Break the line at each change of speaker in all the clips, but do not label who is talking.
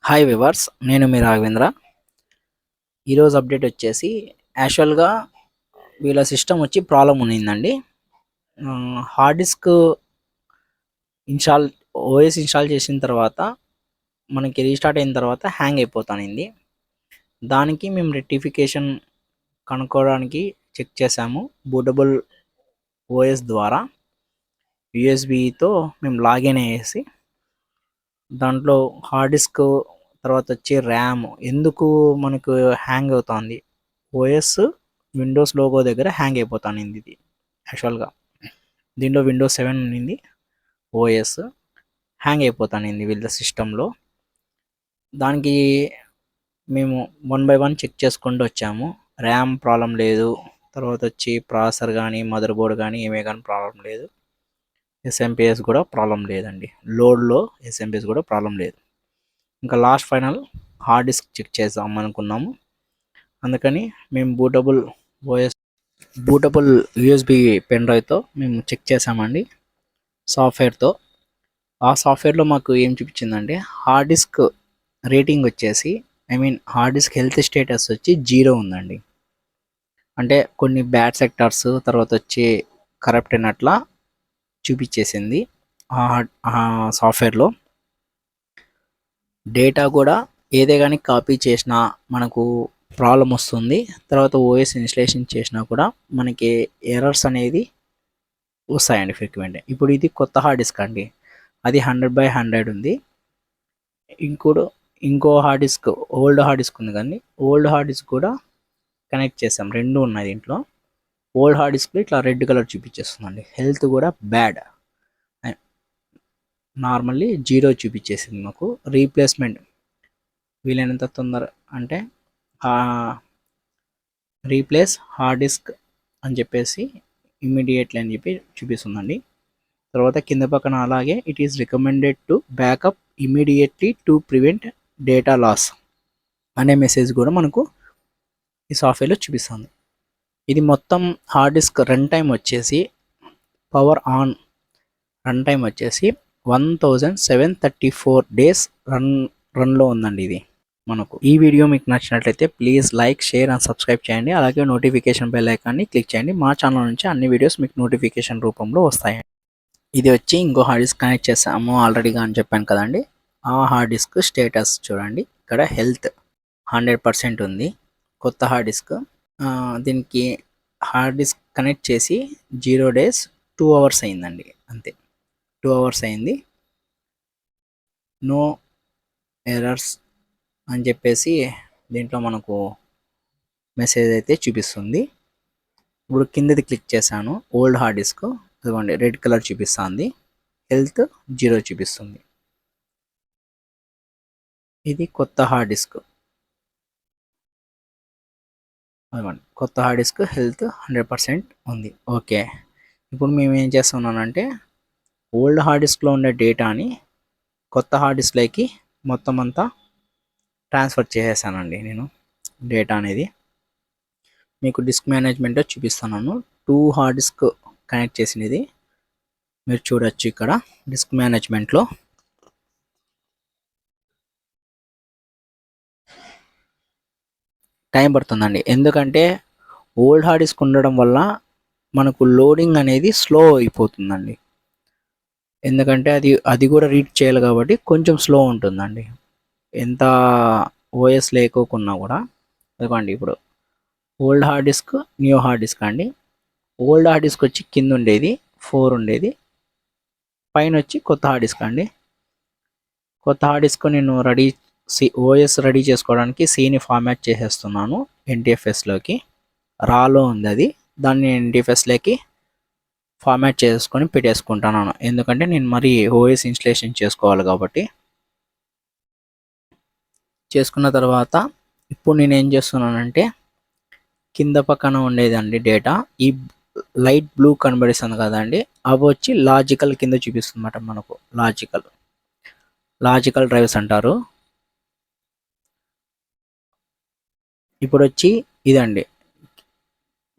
Hi viewers, నేను మీ రాఘవేంద్ర. ఈరోజు update వచ్చేసి యాక్చువల్గా వీళ్ళ సిస్టమ్ వచ్చి ప్రాబ్లం ఉన్నిందండి. Hard disk install OS install చేసిన తర్వాత మనకి రీస్టార్ట్ అయిన తర్వాత హ్యాంగ్ అయిపోతానింది. దానికి మేము రెక్టిఫికేషన్ కనుక్కోవడానికి చెక్ చేసాము. బూటబుల్ ఓఎస్ ద్వారా యూఎస్బితో మేము లాగిన్ అయ్యేసి దాంట్లో హార్డ్ డిస్క్ తర్వాత వచ్చి ర్యామ్ ఎందుకు మనకు హ్యాంగ్ అవుతుంది, ఓఎస్ విండోస్ లోగో దగ్గర హ్యాంగ్ అయిపోతానింది. ఇది యాక్చువల్గా దీంట్లో విండోస్ 7 ఉన్నింది, ఓఎస్ హ్యాంగ్ అయిపోతానింది వీళ్ళ సిస్టంలో. దానికి మేము 1 బై 1 చెక్ చేసుకుంటూ వచ్చాము. ర్యామ్ ప్రాబ్లం లేదు, తర్వాత వచ్చి ప్రాసెసర్ కానీ మదర్ బోర్డ్ కానీ ఏమే కానీ ప్రాబ్లం లేదు, ఎస్ఎంపిఎస్ కూడా ప్రాబ్లం లేదండి. లోడ్లో ఎస్ఎంపిఎస్ కూడా ప్రాబ్లం లేదు. ఇంకా last final hard disk check చేద్దాం అనుకున్నాము. అందుకని మేము బూటబుల్ యూఎస్బి పెన్ డ్రైవ్తో మేము చెక్ చేసామండి సాఫ్ట్వేర్తో. ఆ సాఫ్ట్వేర్లో మాకు ఏం చూపించిందంటే హార్డ్ డిస్క్ రేటింగ్ వచ్చేసి హార్డ్ డిస్క్ హెల్త్ స్టేటస్ వచ్చి 0 ఉందండి. అంటే కొన్ని బ్యాడ్ సెక్టార్స్ తర్వాత వచ్చి కరప్ట్ అయినట్లా చూపించేసింది ఆ సాఫ్ట్వేర్లో. డేటా కూడా ఏదే కానీ కాపీ చేసినా మనకు ప్రాబ్లం వస్తుంది. తర్వాత ఓఎస్ ఇన్స్టలేషన్ చేసినా కూడా మనకి ఎర్రర్స్ అనేది వస్తాయండి ఫ్రీక్వెంట్. ఇప్పుడు ఇది కొత్త హార్డ్ డిస్క్ అండి, అది 100/100 ఉంది. ఇంకో hard disk old hard disk ఉంది కానీ ఓల్డ్ హార్డ్ డిస్క్ కూడా కనెక్ట్ చేసాం, రెండు ఉన్నాయి దీంట్లో. ఓల్డ్ హార్డ్ డిస్క్లో ఇట్లా రెడ్ కలర్ చూపించేస్తుందండి. హెల్త్ కూడా బ్యాడ్, నార్మల్లీ 0 చూపించేసింది మాకు. రీప్లేస్మెంట్ వీలైనంత తొందర అంటే రీప్లేస్ హార్డ్ డిస్క్ అని చెప్పేసి ఇమ్మీడియట్లీ అని చెప్పి చూపిస్తుందండి. తర్వాత కింద పక్కన అలాగే it is recommended to back up immediately to prevent data loss అనే మెసేజ్ కూడా మనకు ఈ సాఫ్ట్వేర్లో చూపిస్తుంది. ఇది మొత్తం హార్డ్ డిస్క్ రన్ టైం వచ్చేసి పవర్ ఆన్ రన్ టైం వచ్చేసి 1734 డేస్ రన్లో ఉందండి ఇది మనకు. ఈ వీడియో మీకు నచ్చినట్లయితే please like, share and subscribe చేయండి. అలాగే నోటిఫికేషన్ బెల్ ఐకాన్ని క్లిక్ చేయండి. మా ఛానల్ నుంచి అన్ని వీడియోస్ మీకు నోటిఫికేషన్ రూపంలో వస్తాయి. ఇది వచ్చి ఇంకో హార్డ్ డిస్క్ కనెక్ట్ చేసాము ఆల్రెడీగా అని చెప్పాను కదండి. ఆ హార్డ్ డిస్క్ స్టేటస్ చూడండి, ఇక్కడ హెల్త్ 100% ఉంది. కొత్త హార్డ్ డిస్క్. దీనికి హార్డ్ డిస్క్ కనెక్ట్ చేసి 0 డేస్ 2 అవర్స్ అయిందండి, అంతే. 2 అవర్స్ అయింది. నో ఎర్రర్స్ అని చెప్పేసి దీంట్లో మనకు మెసేజ్ అయితే చూపిస్తుంది. ఇప్పుడు కిందది క్లిక్ చేశాను, ఓల్డ్ హార్డ్ డిస్క్ అదిగోండి రెడ్ కలర్ చూపిస్తుంది, హెల్త్ 0 చూపిస్తుంది. ఇది కొత్త హార్డ్ డిస్క్, అదిగోండి కొత్త హార్డ్ డిస్క్ హెల్త్ 100% ఉంది. ఓకే, ఇప్పుడు మేము ఏం చేస్తున్నానంటే ఓల్డ్ హార్డ్ డిస్క్లో ఉండే డేటాని కొత్త హార్డ్ డిస్క్లోకి మొత్తం అంతా ట్రాన్స్ఫర్ చేసేసానండి నేను. డేటా అనేది మీకు డిస్క్ మేనేజ్మెంట్లో చూపిస్తున్నాను. 2 హార్డ్ డిస్క్ కనెక్ట్ చేసినది మీరు చూడొచ్చు ఇక్కడ డిస్క్ మేనేజ్మెంట్లో. టైం పడుతుందండి, ఎందుకంటే ఓల్డ్ హార్డ్ డిస్క్ ఉండడం వల్ల మనకు లోడింగ్ అనేది స్లో అయిపోతుందండి. ఎందుకంటే అది కూడా రీడ్ చేయాలి కాబట్టి కొంచెం స్లో ఉంటుందండి, ఎంత ఓఎస్ లేకోకున్నా కూడా. అదిగోండి ఇప్పుడు old hard disk, new hard disk అండి. ఓల్డ్ హార్డ్ డిస్క్ వచ్చి కింద ఉండేది 4 ఉండేది, పైన వచ్చి కొత్త హార్డ్ డిస్క్ అండి. కొత్త హార్డ్ డిస్క్ నేను ఓఎస్ రెడీ చేసుకోవడానికి సిని ఫార్మాట్ చేసేస్తున్నాను ఎన్టీఎఫ్ఎస్లోకి. రాలో ఉంది అది, దాన్ని ఎన్టీఎఫ్ఎస్లోకి ఫార్మాట్ చేసుకొని పెట్టేసుకుంటున్నాను, ఎందుకంటే నేను మరి ఓఎస్ ఇన్స్టలేషన్ చేసుకోవాలి కాబట్టి. చేసుకున్న తర్వాత ఇప్పుడు నేను ఏం చేస్తున్నానంటే కింద పక్కన ఉండేదండి డేటా, ఈ లైట్ బ్లూ కనబడిస్తుంది కదండి, అవి వచ్చి లాజికల్ కింద చూపిస్తుంది అన్నమాట మనకు. లాజికల్ డ్రైవ్స్ అంటారు. ఇప్పుడు వచ్చి ఇదండి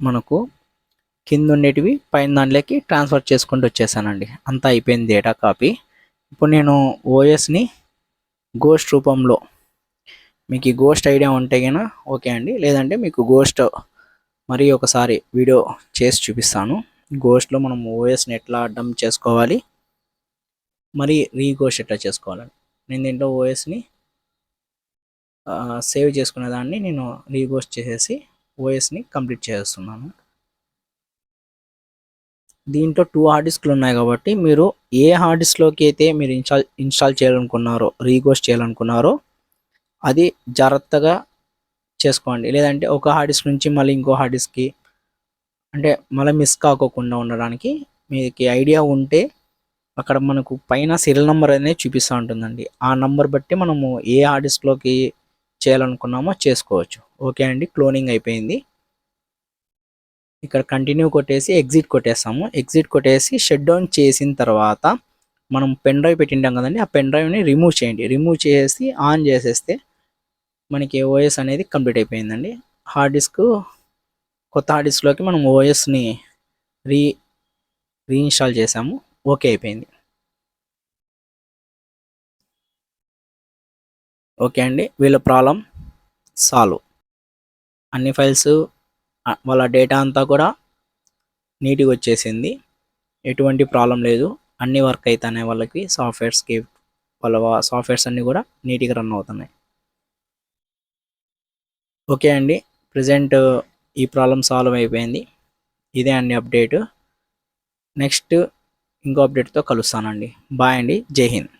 మనకు కింద ఉండేటివి పైన దాంట్లోకి ట్రాన్స్ఫర్ చేసుకుంటూ వచ్చేసానండి, అంతా అయిపోయింది డేటా కాపీ. ఇప్పుడు నేను ఓఎస్ని గోస్ట్ రూపంలో మీకు ఈ గోస్ట్ ఐడియా ఉంటే కనుక ఓకే అండి, లేదంటే మీకు గోస్ట్ మరి ఒకసారి వీడియో చేసి చూపిస్తాను. గోస్ట్లో మనం ఓఎస్ని ఎట్లా అడ్డం చేసుకోవాలి, మరి రీగోస్ట్ ఎట్లా చేసుకోవాలని. నేను దీంట్లో ఓఎస్ని సేవ్ చేసుకునే దాన్ని నేను రీగోస్ట్ చేసేసి ఓఎస్ని కంప్లీట్ చేస్తున్నాను. దీంట్లో 2 హార్డ్ డిస్క్లు ఉన్నాయి కాబట్టి మీరు ఏ హార్డ్ డిస్క్లోకి అయితే మీరు ఇన్స్టాల్ చేయాలనుకున్నారో, రీగోస్ట్ చేయాలనుకున్నారో అది జాగ్రత్తగా చేసుకోండి. లేదంటే ఒక హార్డ్ డిస్క్ నుంచి మళ్ళీ ఇంకో హార్డ్ డిస్క్కి అంటే మళ్ళీ మిస్ కాకోకుండా ఉండడానికి మీకు ఐడియా ఉంటే అక్కడ మనకు పైన సీరియల్ నెంబర్ అనేది చూపిస్తూ ఉంటుందండి. ఆ నెంబర్ బట్టి మనము ఏ హార్డ్ డిస్క్లోకి చేయాలనుకున్నామో చేసుకోవచ్చు. ఓకే అండి, క్లోనింగ్ అయిపోయింది. ఇక్కడ కంటిన్యూ కొట్టేసి ఎగ్జిట్ కొట్టేస్తాము. ఎగ్జిట్ కొట్టేసి షట్ డౌన్ చేసిన తర్వాత మనం పెన్ డ్రైవ్ పెట్టింటాం కదండి, ఆ పెన్ డ్రైవ్ని రిమూవ్ చేయండి. రిమూవ్ చేసి ఆన్ చేసేస్తే మనకి ఓఎస్ అనేది కంప్లీట్ అయిపోయిందండి. హార్డ్ డిస్క్ కొత్త హార్డ్ డిస్క్లోకి మనం ఓఎస్ని రీ రీఇన్స్టాల్ చేసాము. ఓకే అయిపోయింది. ఓకే అండి, వీళ్ళ ప్రాబ్లం సాల్వ్. అన్ని ఫైల్స్ వాళ్ళ డేటా అంతా కూడా నీట్గా వచ్చేసింది. ఎటువంటి ప్రాబ్లం లేదు. అన్ని వర్క్ అవుతున్నాయి వాళ్ళకి. సాఫ్ట్వేర్స్కి వాళ్ళ సాఫ్ట్వేర్స్ అన్నీ కూడా నీట్గా రన్ అవుతున్నాయి. ఓకే అండి, ప్రజెంట్ ఈ ప్రాబ్లం సాల్వ్ అయిపోయింది. ఇదే అండి అప్డేట్. నెక్స్ట్ ఇంకో అప్డేట్తో కలుస్తానండి. బాయ్ అండి, జై హింద్.